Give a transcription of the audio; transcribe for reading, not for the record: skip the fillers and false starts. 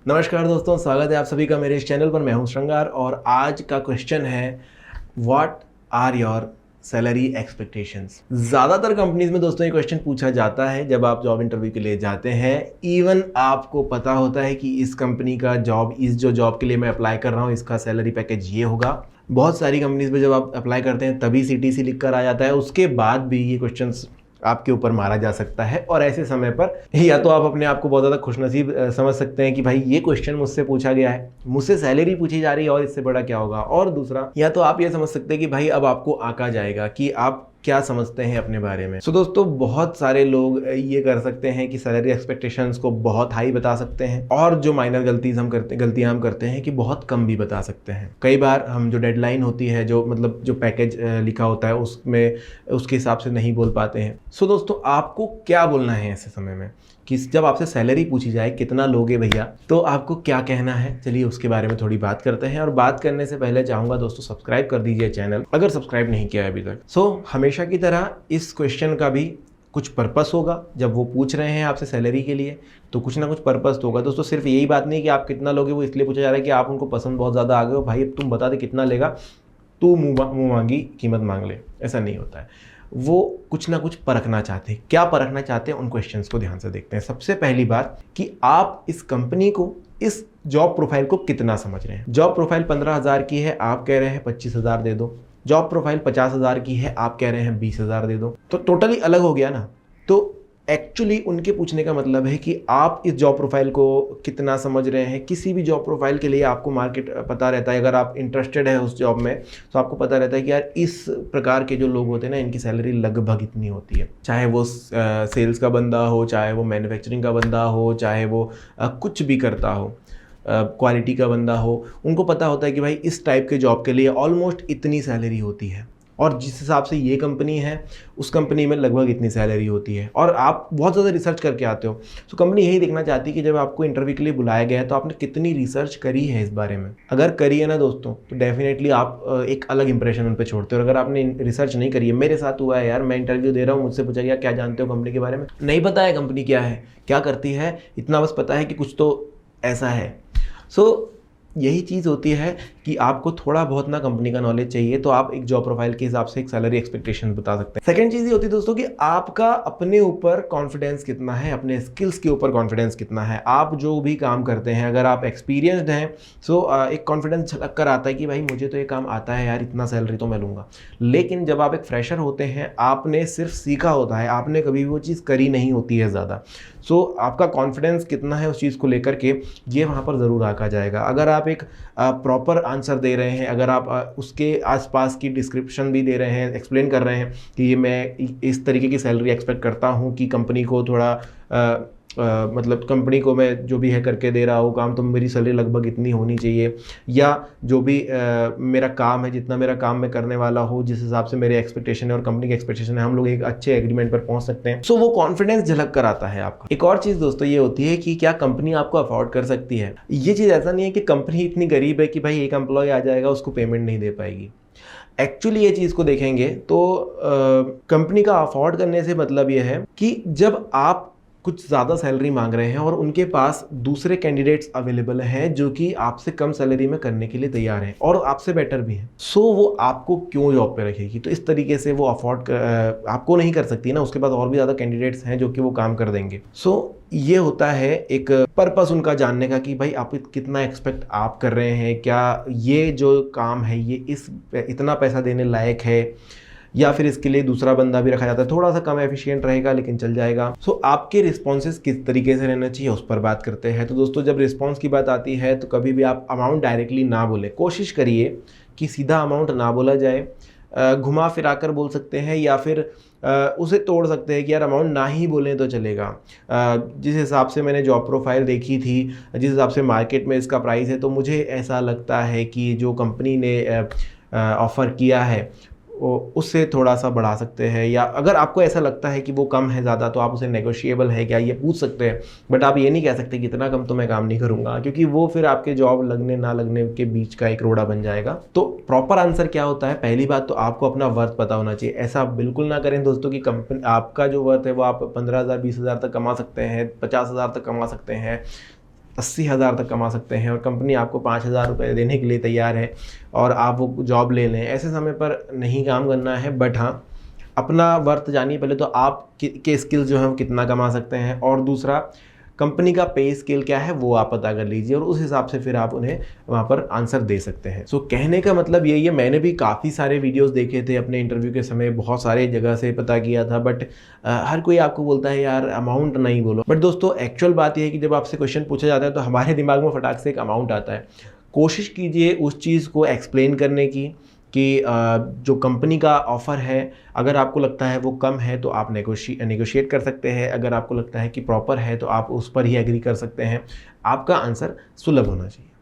नमस्कार दोस्तों, स्वागत है आप सभी का मेरे इस चैनल पर। मैं हूं श्रृंगार और आज का क्वेश्चन है what are your salary expectations. ज़्यादातर कंपनीज में दोस्तों ये क्वेश्चन पूछा जाता है जब आप जॉब इंटरव्यू के लिए जाते हैं। इवन आपको पता होता है कि इस कंपनी का जॉब, इस जो जॉब के लिए मैं अप्लाई कर रहा हूँ, इसका सैलरी पैकेज ये होगा। बहुत सारी कंपनीज में जब आप अप्लाई करते हैं तभी CTC लिख कर आ जाता है, उसके बाद भी ये क्वेश्चन आपके ऊपर मारा जा सकता है। और ऐसे समय पर या तो आप अपने आप को बहुत ज़्यादा खुशनसीब समझ सकते हैं कि भाई ये क्वेश्चन मुझसे पूछा गया है, मुझसे सैलरी पूछी जा रही है और इससे बड़ा क्या होगा। और दूसरा, या तो आप ये समझ सकते हैं कि भाई अब आपको आंका जाएगा कि आप क्या समझते हैं अपने बारे में। दोस्तों बहुत सारे लोग ये कर सकते हैं कि सैलरी एक्सपेक्टेशंस को बहुत हाई बता सकते हैं और जो माइनर गलतियां हम करते हैं कि बहुत कम भी बता सकते हैं। कई बार हम जो डेडलाइन होती है, जो पैकेज लिखा होता है उसमें उसके हिसाब से नहीं बोल पाते हैं। दोस्तों आपको क्या बोलना है ऐसे समय में कि जब आपसे सैलरी पूछी जाए कितना लोगे भैया, तो आपको क्या कहना है। चलिए उसके बारे में थोड़ी बात करते हैं। और बात करने से पहले चाहूँगा दोस्तों सब्सक्राइब कर दीजिए चैनल, अगर सब्सक्राइब नहीं किया है अभी तक। हमेशा की तरह इस क्वेश्चन का भी कुछ पर्पस होगा। जब वो पूछ रहे हैं आपसे सैलरी के लिए तो कुछ ना कुछ पर्पस तो होगा दोस्तों। सिर्फ यही बात नहीं कि आप कितना लोगे वो इसलिए पूछा जा रहा है कि आप उनको पसंद बहुत ज़्यादा आ गए हो, भाई अब तुम बता दे कितना लेगा, तू मुँह मांगी कीमत मांग ले। ऐसा नहीं होता है। वो कुछ ना कुछ परखना चाहते हैं। क्या परखना चाहते हैं, उन क्वेश्चंस को ध्यान से देखते हैं। सबसे पहली बात कि आप इस कंपनी को, इस जॉब प्रोफाइल को कितना समझ रहे हैं। जॉब प्रोफाइल 15,000 की है, आप कह रहे हैं 25,000 दे दो। जॉब प्रोफाइल 50,000 की है, आप कह रहे हैं 20,000 दे दो। तो टोटली अलग हो गया ना। तो एक्चुअली उनके पूछने का मतलब है कि आप इस जॉब प्रोफाइल को कितना समझ रहे हैं। किसी भी जॉब प्रोफाइल के लिए आपको मार्केट पता रहता है। अगर आप इंटरेस्टेड है उस जॉब में तो आपको पता रहता है कि यार इस प्रकार के जो लोग होते हैं ना, इनकी सैलरी लगभग इतनी होती है। चाहे वो सेल्स का बंदा हो, चाहे वो मैन्युफैक्चरिंग का बंदा हो, चाहे वो कुछ भी करता हो, क्वालिटी का बंदा हो, उनको पता होता है कि भाई इस टाइप के जॉब के लिए ऑलमोस्ट इतनी सैलरी होती है और जिस हिसाब से ये कंपनी है उस कंपनी में लगभग इतनी सैलरी होती है। और आप बहुत ज़्यादा रिसर्च करके आते हो। तो कंपनी यही देखना चाहती है कि जब आपको इंटरव्यू के लिए बुलाया गया है तो आपने कितनी रिसर्च करी है इस बारे में। अगर करी है ना दोस्तों तो डेफिनेटली आप एक अलग इंप्रेशन उन पर छोड़ते हो। और अगर आपने रिसर्च नहीं करी है, मेरे साथ हुआ है यार, मैं इंटरव्यू दे रहा हूँ, मुझसे पूछा गया क्या जानते हो कंपनी के बारे में, नहीं पता है कंपनी क्या है, क्या करती है, इतना बस पता है कि कुछ तो ऐसा है। यही चीज़ होती है कि आपको थोड़ा बहुत ना कंपनी का नॉलेज चाहिए तो आप एक जॉब प्रोफाइल के हिसाब से एक सैलरी एक्सपेक्टेशन बता सकते हैं। सेकंड चीज़ ये होती है दोस्तों कि आपका अपने ऊपर कॉन्फिडेंस कितना है, अपने स्किल्स के ऊपर कॉन्फिडेंस कितना है। आप जो भी काम करते हैं, अगर आप एक्सपीरियंस्ड हैं एक कॉन्फिडेंस झलक कर आता है कि भाई मुझे तो ये काम आता है यार, इतना सैलरी तो मैं लूँगा। लेकिन जब आप एक फ्रेशर होते हैं, आपने सिर्फ सीखा होता है, आपने कभी भी वो चीज़ करी नहीं होती है ज़्यादा। आपका कॉन्फिडेंस कितना है उस चीज़ को लेकर के, ये वहाँ पर ज़रूर आका जाएगा। अगर आप एक प्रॉपर आंसर दे रहे हैं, अगर आप उसके आसपास की डिस्क्रिप्शन भी दे रहे हैं, एक्सप्लेन कर रहे हैं कि ये मैं इस तरीके की सैलरी एक्सपेक्ट करता हूँ कि कंपनी को थोड़ा मतलब कंपनी को मैं जो भी है करके दे रहा हूँ काम, तो मेरी सैलरी लगभग इतनी होनी चाहिए, या जो भी मेरा काम है, जितना मेरा काम मैं करने वाला हूँ, जिस हिसाब से मेरे एक्सपेक्टेशन है और कंपनी की एक्सपेक्टेशन है, हम लोग एक अच्छे एग्रीमेंट पर पहुँच सकते हैं। वो कॉन्फिडेंस झलक कर आता है आपका। एक और चीज़ दोस्तों ये होती है कि क्या कंपनी आपको अफोर्ड कर सकती है। ये चीज़ ऐसा नहीं है कि कंपनी इतनी गरीब है कि भाई एक एम्प्लॉय आ जाएगा उसको पेमेंट नहीं दे पाएगी। एक्चुअली ये चीज़ को देखेंगे तो कंपनी का अफोर्ड करने से मतलब ये है कि जब आप कुछ ज़्यादा सैलरी मांग रहे हैं और उनके पास दूसरे कैंडिडेट्स अवेलेबल हैं जो कि आपसे कम सैलरी में करने के लिए तैयार हैं और आपसे बेटर भी हैं, वो आपको क्यों जॉब पे रखेगी। तो इस तरीके से वो अफोर्ड आपको नहीं कर सकती ना, उसके पास और भी ज़्यादा कैंडिडेट्स हैं जो कि वो काम कर देंगे। ये होता है एक पर्पस उनका जानने का कि भाई आप कितना एक्सपेक्ट आप कर रहे हैं, क्या ये जो काम है ये इतना पैसा देने लायक है, या फिर इसके लिए दूसरा बंदा भी रखा जाता है, थोड़ा सा कम एफिशिएंट रहेगा लेकिन चल जाएगा। आपके रिस्पॉन्सेज किस तरीके से रहना चाहिए उस पर बात करते हैं। तो दोस्तों जब रिस्पॉन्स की बात आती है तो कभी भी आप अमाउंट डायरेक्टली ना बोलें। कोशिश करिए कि सीधा अमाउंट ना बोला जाए, घुमा फिरा कर बोल सकते हैं या फिर उसे तोड़ सकते हैं कि यार अमाउंट ना ही बोलें तो चलेगा। जिस हिसाब से मैंने जॉब प्रोफाइल देखी थी, जिस हिसाब से मार्केट में इसका प्राइस है, तो मुझे ऐसा लगता है कि जो कंपनी ने ऑफ़र किया है उससे थोड़ा सा बढ़ा सकते हैं। या अगर आपको ऐसा लगता है कि वो कम है ज़्यादा तो आप उसे नेगोशिएबल है क्या ये पूछ सकते हैं। बट आप ये नहीं कह सकते कि इतना कम तो मैं काम नहीं करूँगा, क्योंकि वो फिर आपके जॉब लगने ना लगने के बीच का एक रोड़ा बन जाएगा। तो प्रॉपर आंसर क्या होता है, पहली बात तो आपको अपना वर्थ पता होना चाहिए। ऐसा बिल्कुल ना करें दोस्तों कि कंपनी आपका जो वर्थ है वो आप 15,000 20,000 तक कमा सकते हैं, 50,000 तक कमा सकते हैं। 80,000 तक कमा सकते हैं और कंपनी आपको 5,000 रुपये देने के लिए तैयार है और आप वो जॉब ले लें, ऐसे समय पर नहीं काम करना है। बट हाँ, अपना वर्थ जानिए पहले तो, आप के स्किल्स जो हैं वो कितना कमा सकते हैं, और दूसरा कंपनी का पे स्केल क्या है वो आप पता कर लीजिए और उस हिसाब से फिर आप उन्हें वहाँ पर आंसर दे सकते हैं। सो कहने का मतलब यही है, मैंने भी काफ़ी सारे वीडियोस देखे थे अपने इंटरव्यू के समय, बहुत सारे जगह से पता किया था, बट हर कोई आपको बोलता है यार अमाउंट नहीं बोलो। बट दोस्तों एक्चुअल बात यह है कि जब आपसे क्वेश्चन पूछा जाता है तो हमारे दिमाग में फटाक से एक अमाउंट आता है। कोशिश कीजिए उस चीज़ को एक्सप्लेन करने की कि जो कंपनी का ऑफ़र है, अगर आपको लगता है वो कम है तो आप नेगोशिएट कर सकते हैं, अगर आपको लगता है कि प्रॉपर है तो आप उस पर ही एग्री कर सकते हैं। आपका आंसर सुलभ होना चाहिए।